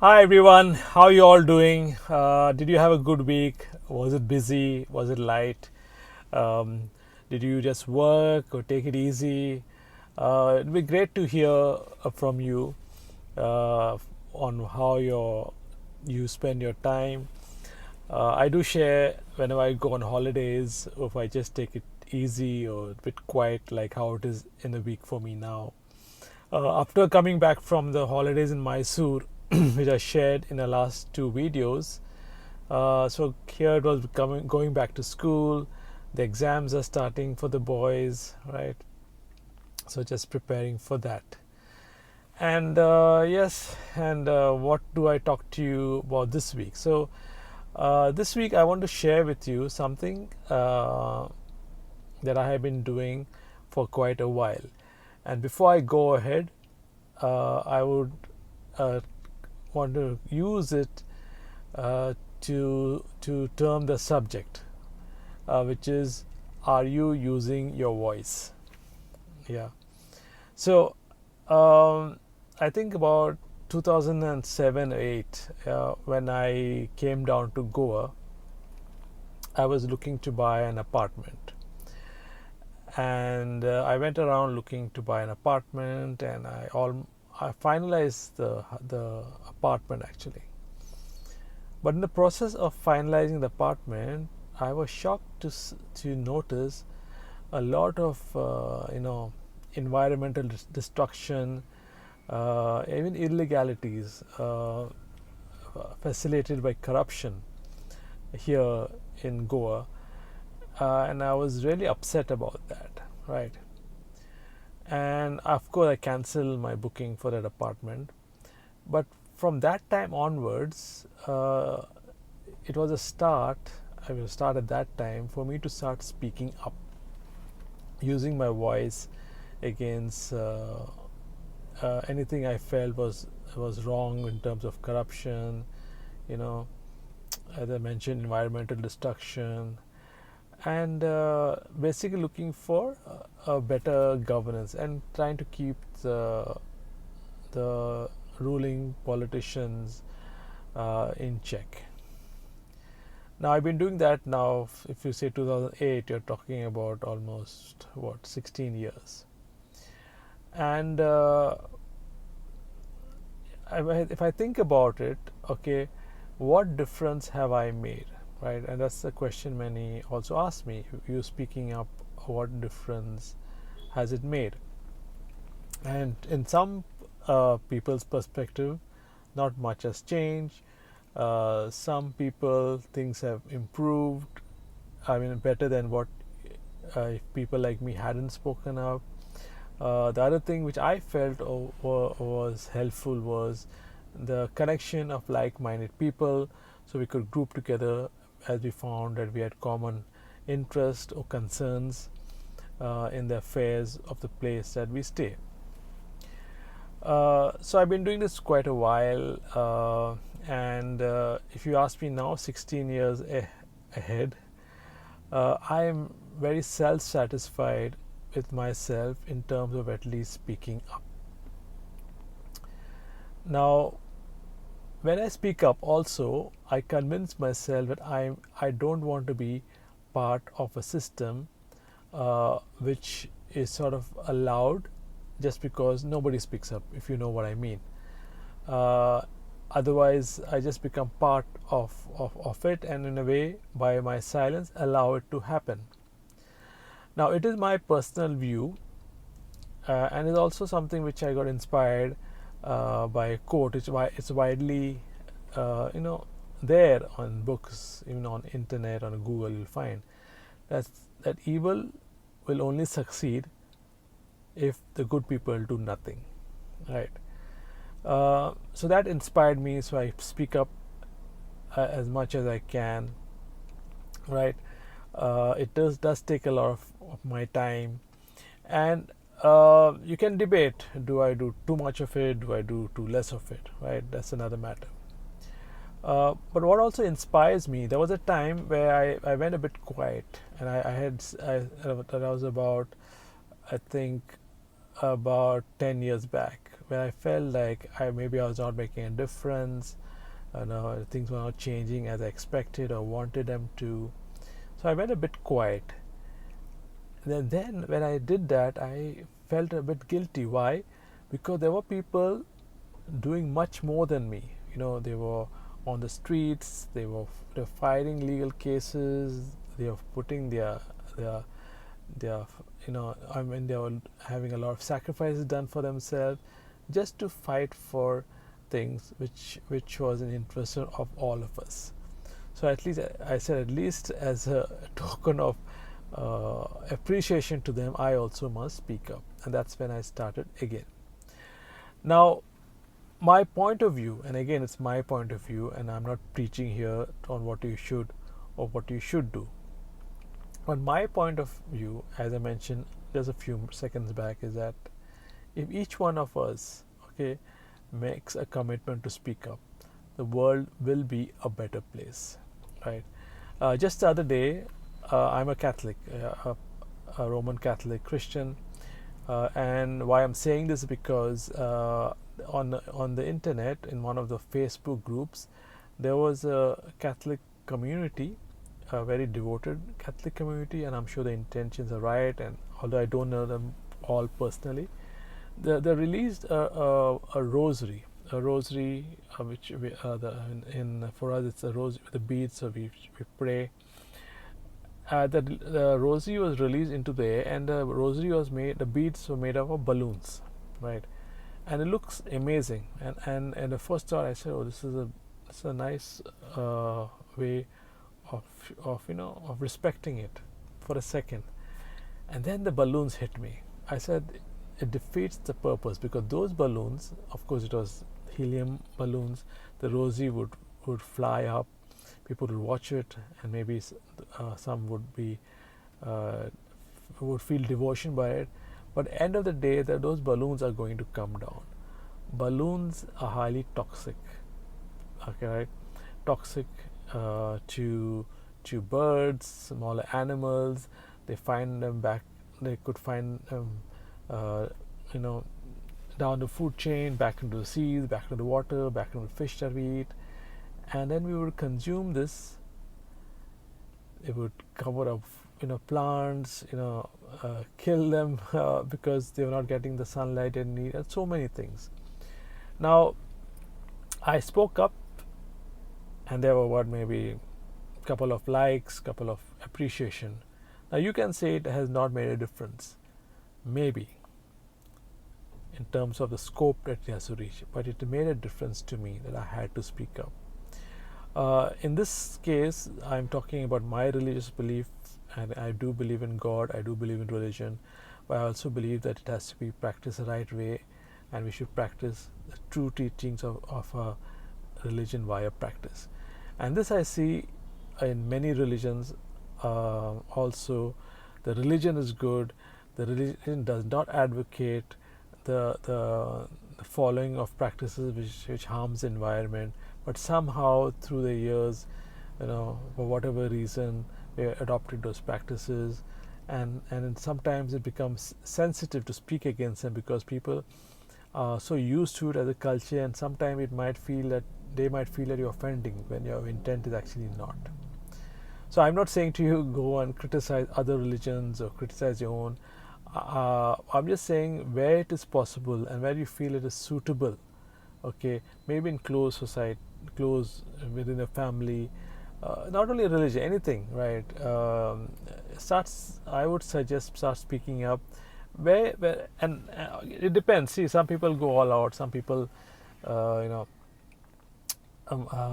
Hi everyone, how you all doing? Did you have a good week? Was it busy? Was it light? Um, did you just work or take it easy? It'd be great to hear from you uh, on how you spend your time. I do share whenever I go on holidays, or if I just take it easy or a bit quiet, like how it is in the week for me now. After coming back from the holidays in Mysore, which I shared in the last two videos, so here it was going back to school. The exams are starting for the boys, right? So just preparing for that. And yes, and what do I talk to you about this week? So this week I want to share with you something that I have been doing for quite a while. And before I go ahead, I would uh, want to use it to term the subject, which is, are you using your voice? Yeah. So I think about 2007-8, when I came down to Goa, I was looking to buy an apartment, and I went around looking to buy an apartment, and I finalized the apartment actually. But in the process of finalizing the apartment, I was shocked to notice a lot of environmental destruction, even illegalities facilitated by corruption here in Goa, and I was really upset about that. Right, and of course I canceled my booking for that apartment. But from that time onwards, it was a start. I will start at that time for me to start speaking up, using my voice against anything I felt was wrong in terms of corruption. You know, as I mentioned, environmental destruction, and basically looking for a better governance and trying to keep the ruling politicians in check. Now I've been doing that now. If you say 2008, you're talking about almost what 16 years. And if I think about it, okay, what difference have I made, right? And that's the question many also ask me. You speaking up, what difference has it made? And in some people's perspective, not much has changed. Some people things have improved. I mean, better than what if people like me hadn't spoken up. The other thing which I felt was helpful was the connection of like-minded people, so we could group together as we found that we had common interest or concerns in the affairs of the place that we stay. So I've been doing this quite a while, and if you ask me now, 16 years ahead, I am very self-satisfied with myself in terms of at least speaking up. Now, when I speak up, also I convince myself that I don't want to be part of a system which is sort of allowed just because nobody speaks up, if you know what I mean. Uh, Otherwise, I just become part of it, and in a way, by my silence, allow it to happen. Now, it is my personal view, and it's also something which I got inspired by a quote. It's widely, there on books, even on internet, on Google, you'll find that evil will only succeed if the good people do nothing, right? So that inspired me. So I speak up as much as I can, right? It does take a lot of my time, and you can debate: do I do too much of it? Do I do too less of it? Right? That's another matter. But what also inspires me, there was a time where I went a bit quiet, and that was about, I think, about 10 years back, where I felt like maybe I was not making a difference, things were not changing as I expected or wanted them to. So I went a bit quiet. Then when I did that, I felt a bit guilty. Why? Because there were people doing much more than me. They were on the streets. They're fighting legal cases. They were putting their I mean, they were having a lot of sacrifices done for themselves just to fight for things which was in interest of all of us. So at least I said, at least as a token of appreciation to them, I also must speak up. And that's when I started again. Now, my point of view, and again it's my point of view, and I'm not preaching here on what you should or what you should do, but my point of view, as I mentioned just a few seconds back, is that if each one of us, okay, makes a commitment to speak up, the world will be a better place, right? Just the other day, I'm a Catholic, a Roman Catholic Christian, and why I'm saying this is because on the internet, in one of the Facebook groups, there was a Catholic community, a very devoted Catholic community, and I'm sure the intentions are right. And although I don't know them all personally, they released a rosary, which for us it's a rosary with the beads, so we pray. The rosary was released into the air, and the beads were made up of balloons, right? And it looks amazing. And the first thought I said, oh, this is a nice way of respecting it for a second. And then the balloons hit me. I said, it defeats the purpose, because those balloons, of course, it was helium balloons. The rosary would fly up. People would watch it, and maybe some would feel devotion by it. But end of the day, those balloons are going to come down. Balloons are highly toxic. Okay, right? Toxic to birds, smaller animals. They find them back. They could find them, down the food chain, back into the seas, back into the water, back into the fish that we eat, and then we would consume this. It would cover up, plants, kill them because they were not getting the sunlight they need, and so many things. Now, I spoke up, and there were maybe a couple of likes, couple of appreciation. Now you can say it has not made a difference, maybe, in terms of the scope that it has to reach, but it made a difference to me that I had to speak up. In this case, I'm talking about my religious belief, and I do believe in God, I do believe in religion, but I also believe that it has to be practiced the right way, and we should practice the true teachings of a religion via practice. And this I see in many religions. Also, the religion is good. The religion does not advocate the following of practices which harms the environment, but somehow through the years, for whatever reason, we adopted those practices, and sometimes it becomes sensitive to speak against them, because people are so used to it as a culture, and sometimes they might feel that you're offending when your intent is actually not. So I'm not saying to you go and criticize other religions or criticize your own. I'm just saying where it is possible and where you feel it is suitable, okay, maybe in close society, close within a family, not only religion, anything, right? I would suggest start speaking up. Where and it depends. See, some people go all out. Some people,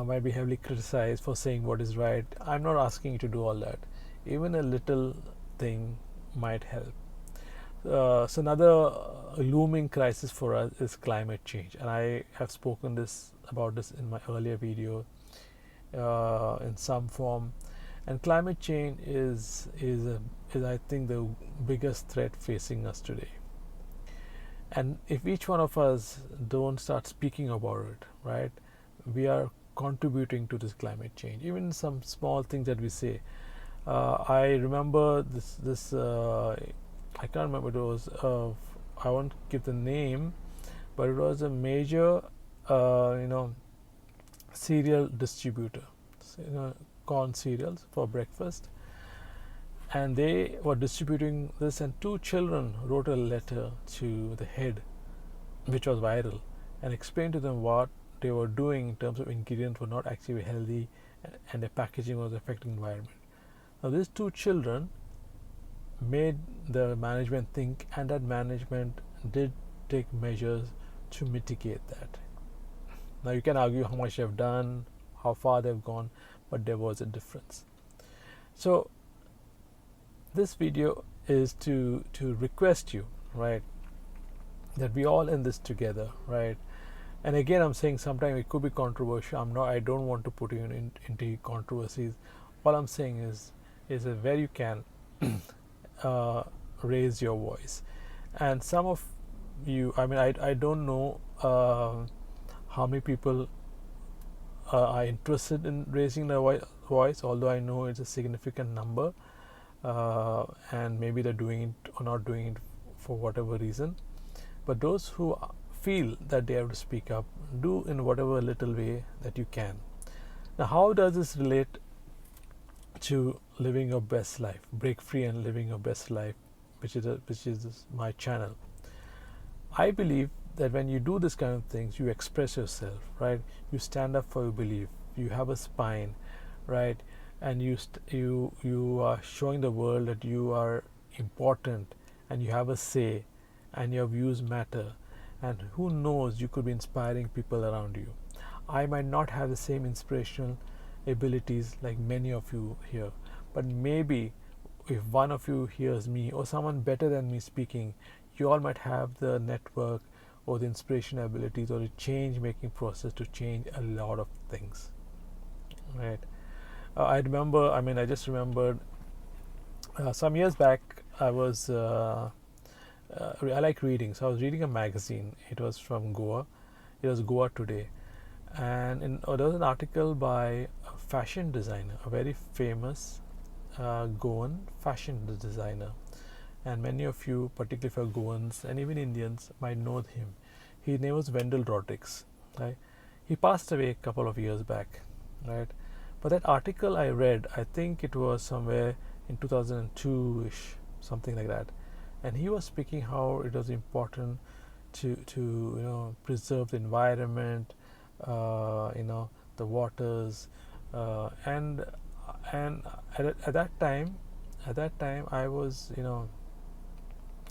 might be heavily criticized for saying what is right. I'm not asking you to do all that. Even a little thing might help. So another looming crisis for us is climate change, and I have spoken about this in my earlier video in some form. And climate change is I think the biggest threat facing us today. And if each one of us don't start speaking about it, right, we are contributing to this climate change. Even some small things that we say. I remember this. I can't remember it was. I won't give the name, but it was a major, cereal distributor, corn cereals for breakfast, and they were distributing this, and two children wrote a letter to the head, which was viral, and explained to them what they were doing in terms of ingredients were not actually healthy, and the packaging was affecting the environment. Now these two children made the management think, and that management did take measures to mitigate that. Now you can argue how much they've done, how far they've gone, but there was a difference. So this video is to request you, right, that we all in this together, right? And again, I'm saying sometimes it could be controversial. I don't want to put you into controversies. All I'm saying is that where you can raise your voice. And some of you, I don't know how many people are interested in raising their voice, although I know it's a significant number, and maybe they're doing it or not doing it for whatever reason. But those who feel that they have to speak up, do in whatever little way that you can. Now, how does this relate to living your best life, break free and living your best life, which is my channel? I believe that when you do this kind of things, you express yourself, right? You stand up for your belief. You have a spine, right? And you are showing the world that you are important, and you have a say, and your views matter. And who knows, you could be inspiring people around you. I might not have the same inspirational abilities like many of you here, but maybe if one of you hears me or someone better than me speaking, you all might have the network or the inspiration abilities or the change making process to change a lot of things, right? I just remembered some years back I like reading, so I was reading a magazine. It was from Goa. It was Goa Today, and there was an article by a fashion designer, a very famous Goan fashion designer, and many of you, particularly for Goans and even Indians, might know him. His name was Wendell Rodrigues, right? He passed away a couple of years back, right? But that article I read, I think it was somewhere in 2002-ish, something like that. And he was speaking how it was important to preserve the environment, the waters, and at that time I was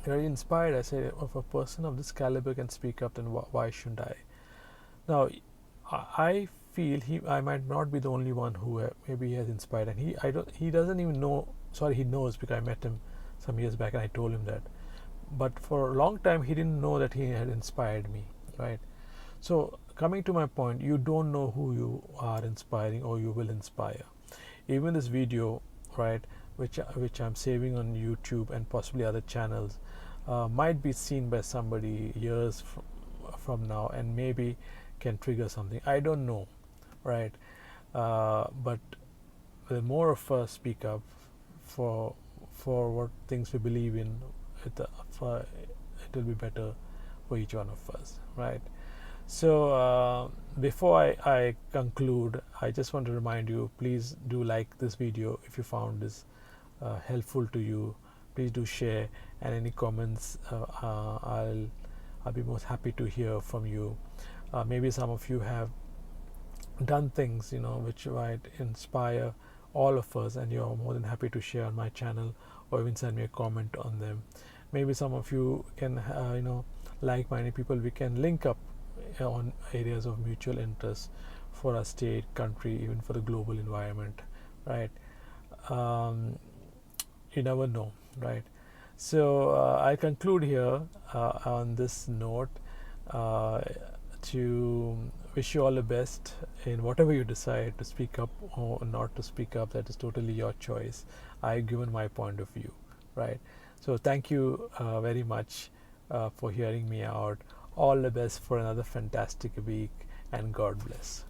very inspired. I said, if a person of this caliber can speak up, then why shouldn't I? Now I feel I might not be the only one who maybe he has inspired, and he doesn't even know. Sorry, he knows, because I met him some years back and I told him that. But for a long time he didn't know that he had inspired me, right? So coming to my point, you don't know who you are inspiring or you will inspire. Even this video, right, which I'm saving on YouTube and possibly other channels, might be seen by somebody years from now, and maybe can trigger something. I don't know, right? But the more of us speak up for what things we believe in, it will be better for each one of us, right? So before I conclude, I just want to remind you, please do like this video if you found this helpful to you. Please do share, and any comments I'll be most happy to hear from you. Maybe some of you have done things which might inspire all of us, and you're more than happy to share on my channel or even send me a comment on them. Maybe some of you can like-minded people, we can link up on areas of mutual interest for our state, country, even for the global environment, right? You never know, right? So I conclude here on this note, to wish you all the best in whatever you decide to speak up or not to speak up. That is totally your choice. I've given my point of view, right? So thank you very much for hearing me out. All the best for another fantastic week, and God bless.